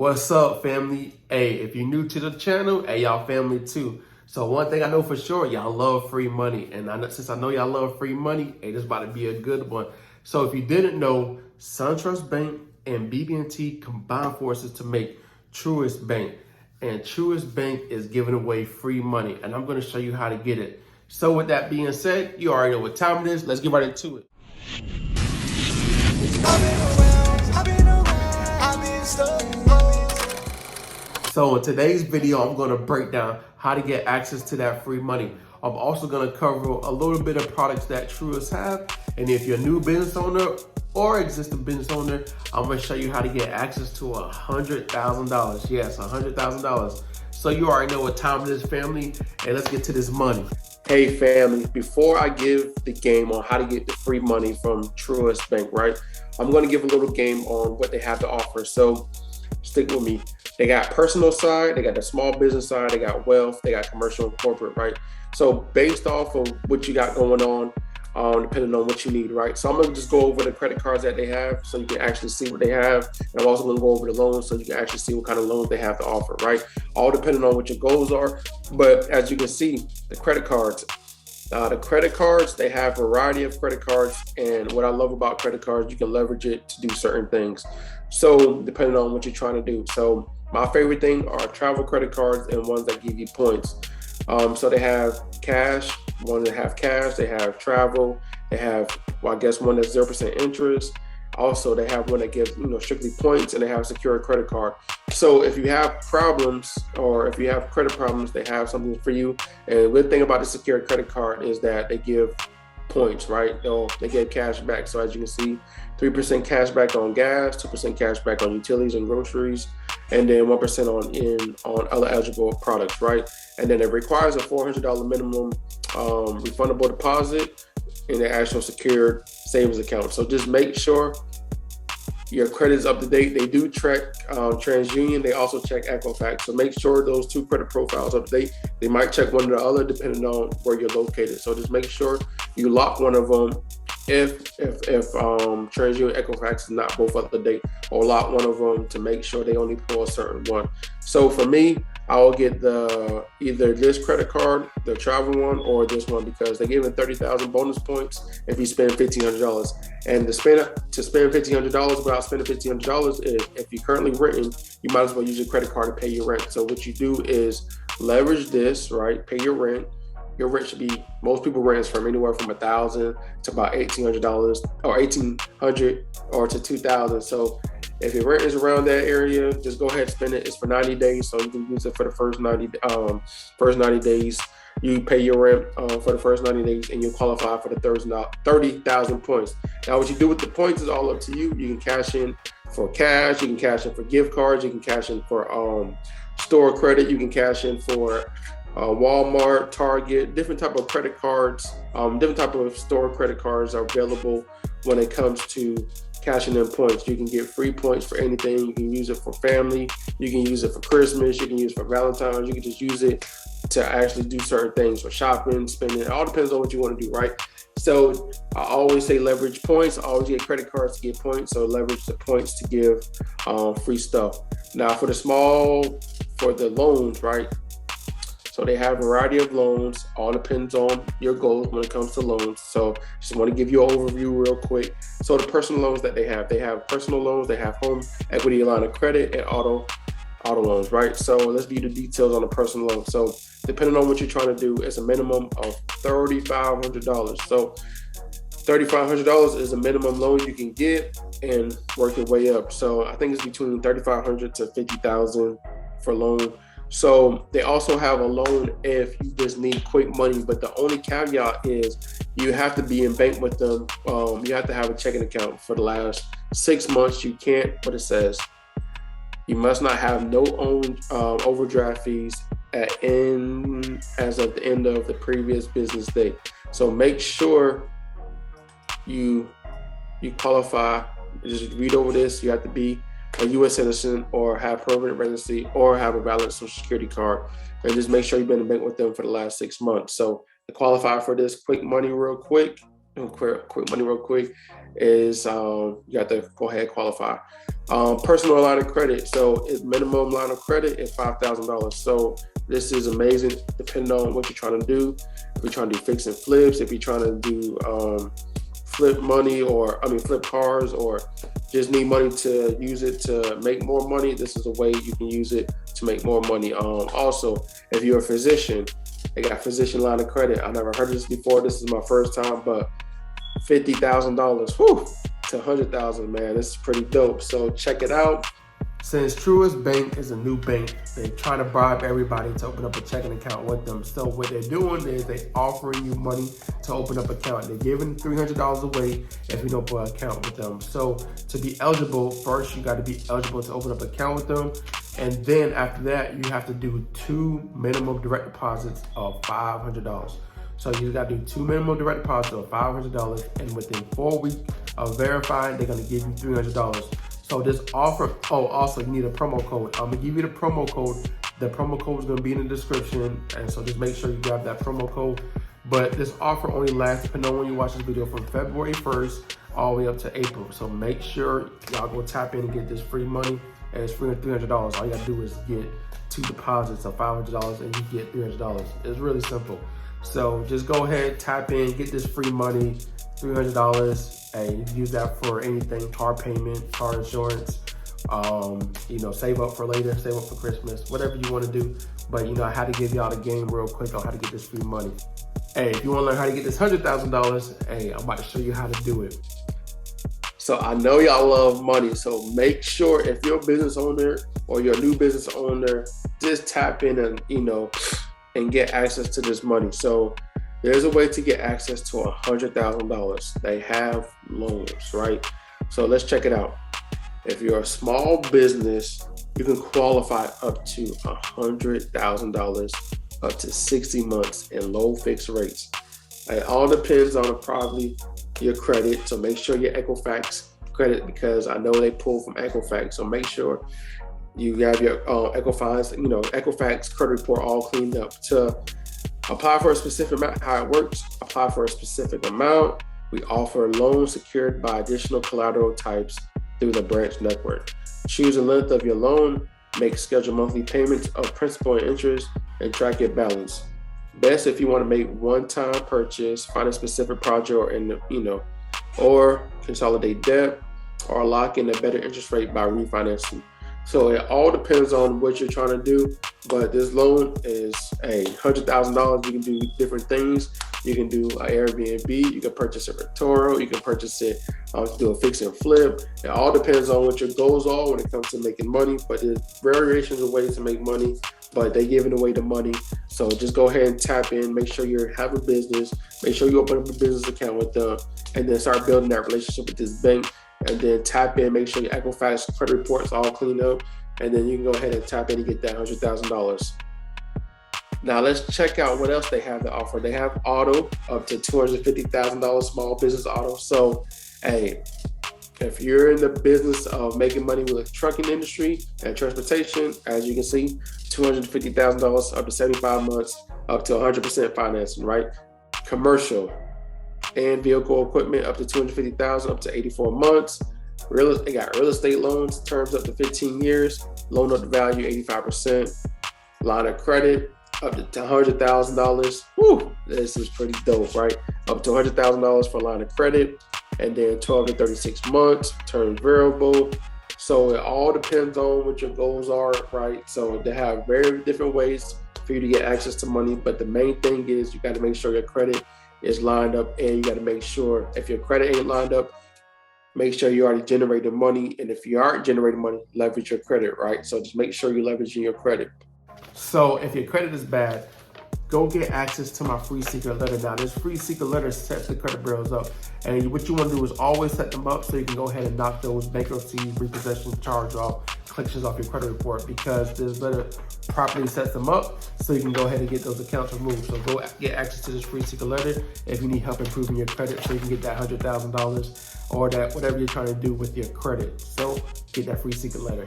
What's up, family? Hey, if you're new to the channel, hey, y'all family too. So one thing I know for sure, y'all love free money. And since I know y'all love free money, hey, this is about to be a good one. So if you didn't know, SunTrust Bank and BB&T combined forces to make Truist Bank. And Truist Bank is giving away free money. And I'm going to show you how to get it. So with that being said, you already know what time it is. Let's get right into it. So in today's video, I'm going to break down how to get access to that free money. I'm also going to cover a little bit of products that Truist have. And if you're a new business owner or existing business owner, I'm going to show you how to get access to $100,000. Yes, $100,000. So you already know what time it is, family. And let's get to this money. Hey, family, before I give the game on how to get the free money from Truist Bank, right? I'm going to give a little game on what they have to offer. So stick with me. They got personal side, they got the small business side, they got wealth, they got commercial and corporate, right? So based off of what you got going on, depending on what you need, right? So I'm gonna just go over the credit cards that they have so you can actually see what they have. And I'm also gonna go over the loans so you can actually see what kind of loans they have to offer, right? All depending on what your goals are. But as you can see, the credit cards, they have a variety of credit cards. And what I love about credit cards, you can leverage it to do certain things. So depending on what you're trying to do. So my favorite thing are travel credit cards and ones that give you points. So they have cash, one that have cash, they have travel, they have, well, I guess one that's 0% interest. Also, they have one that gives, strictly points, and they have a secure credit card. So if you have problems or if you have credit problems, they have something for you. And the good thing about the secure credit card is that they give points, right? They get cash back. So as you can see, 3% cash back on gas, 2% cash back on utilities and groceries, and then 1% on other eligible products, right? And then it requires a $400 minimum refundable deposit in the actual secured savings account. So just make sure your credit is up to date. They do check TransUnion. They also check Equifax. So make sure those two credit profiles up to date. They might check one or the other depending on where you're located. So just make sure you lock one of them if TransUnion and Equifax is not both up to date, or lock one of them to make sure they only pull a certain one. So for me, I will get either this credit card, the travel one, or this one, because they give 30,000 bonus points if you spend $1,500. And to spend $1,500 without spending $1,500 is, if you're currently renting, you might as well use your credit card to pay your rent. So what you do is leverage this, right? Pay your rent. Your rent should be, most people rent from anywhere from $1,000 to about $1,800, or $1,800 or to $2,000. So if your rent is around that area, just go ahead and spend it. It's for 90 days, so you can use it for the first 90 days. You pay your rent for the first 90 days, and you qualify for the 30,000 points. Now, what you do with the points is all up to you. You can cash in for cash, you can cash in for gift cards, you can cash in for store credit, you can cash in for Walmart, Target, different type of credit cards, different type of store credit cards are available when it comes to cashing in points. You can get free points for anything. You can use it for family. You can use it for Christmas. You can use it for Valentine's. You can just use it to actually do certain things for shopping, spending. It all depends on what you want to do, right? So I always say leverage points. I always get credit cards to get points. So leverage the points to give free stuff. Now for the loans, right? So they have a variety of loans. All depends on your goals when it comes to loans. So just want to give you an overview real quick. So the personal loans that they have personal loans, they have home equity line of credit, and auto loans, right? So let's view the details on the personal loan. So depending on what you're trying to do, it's a minimum of $3,500. So $3,500 is a minimum loan you can get and work your way up. So I think it's between $3,500 to $50,000 for loan. So they also have a loan if you just need quick money, but the only caveat is you have to be in bank with them. You have to have a checking account for the last 6 months. You can't, what it says, you must not have no own overdraft fees as of the end of the previous business day. So make sure you qualify. Just read over this. You have to be a U.S. citizen or have permanent residency or have a valid social security card, and just make sure you've been in bank with them for the last 6 months. So to qualify for this quick money real quick, is you have to go ahead and qualify. Personal line of credit. So its minimum line of credit is $5,000. So this is amazing depending on what you're trying to do. If you're trying to do fix and flips, if you're trying to do flip money, or flip cars, or just need money to use it to make more money, this is a way you can use it to make more money. Also, if you're a physician, they got physician line of credit. I never heard of this before. This is my first time, but $50,000, to $100,000, man. This is pretty dope. So check it out. Since Truist Bank is a new bank, they're trying to bribe everybody to open up a checking account with them. So what they're doing is they offering you money to open up an account. They're giving $300 away if you open an account with them. So to be eligible, first you got to be eligible to open up an account with them. And then after that, you have to do 2 minimum direct deposits of $500. So you got to do 2 minimum direct deposits of $500, and within 4 weeks of verifying, they're going to give you $300. So this offer, also you need a promo code. I'm gonna give you the promo code. The promo code is gonna be in the description, and so just make sure you grab that promo code. But this offer only lasts, depending on when you watch this video, from February 1st all the way up to April. So make sure y'all go tap in and get this free money, and it's free at $300. All you gotta do is get 2 deposits of $500 and you get $300. It's really simple. So just go ahead, tap in, get this free money, $300. And you can use that for anything: car payment, car insurance, save up for later, save up for Christmas, whatever you want to do. But I had to give y'all the game real quick on how to get this free money. Hey, if you want to learn how to get this $100,000, hey, I'm about to show you how to do it. So I know y'all love money, so make sure if you're a business owner or you're a new business owner, just tap in and get access to this money. So there's a way to get access to $100,000. They have loans, right? So let's check it out. If you're a small business, you can qualify up to $100,000 up to 60 months in low fixed rates. It all depends on probably your credit. So make sure your Equifax credit, because I know they pull from Equifax. So make sure you have your Equifax credit report all cleaned up. To apply for a specific amount, how it works: apply for a specific amount. We offer loans secured by additional collateral types through the branch network. Choose the length of your loan, make scheduled monthly payments of principal and interest, and track your balance. Best if you want to make one-time purchase, find a specific project, or consolidate debt, or lock in a better interest rate by refinancing. So it all depends on what you're trying to do, but this loan is $100,000. You can do different things. You can do an Airbnb, you can purchase a Retoro, you can purchase it to do a fix and flip. It all depends on what your goals are when it comes to making money, but there's variations of ways to make money, but they're giving away the money. So just go ahead and tap in, make sure you have a business, make sure you open up a business account with them, and then start building that relationship with this bank. And then tap in, make sure your Equifax credit report is all cleaned up, and then you can go ahead and tap in and get that $100,000. Now let's check out what else they have to offer. They have auto up to $250,000, small business auto. So, hey, if you're in the business of making money with the trucking industry and transportation, as you can see, $250,000 up to 75 months, up to 100% financing, right? Commercial and vehicle equipment up to $250,000 up to 84 months. They got real estate loans, terms up to 15 years, loan up to value 85%. Line of credit up to $100,000. Woo, this is pretty dope, right? Up to $100,000 for a line of credit, and then 12 to 36 months, terms variable. So it all depends on what your goals are, right? So they have very different ways for you to get access to money, but the main thing is you got to make sure your credit is lined up, and you got to make sure if your credit ain't lined up, make sure you already generated money. And if you aren't generating money, leverage your credit, right? So just make sure you're leveraging your credit. So if your credit is bad, go get access to my free secret letter. Now, this free secret letter sets the credit bureaus up. And what you want to do is always set them up so you can go ahead and knock those bankruptcy, repossession, charge off, collections off your credit report, because this letter properly sets them up so you can go ahead and get those accounts removed. So go get access to this free secret letter if you need help improving your credit so you can get that $100,000 or that whatever you're trying to do with your credit. So get that free secret letter.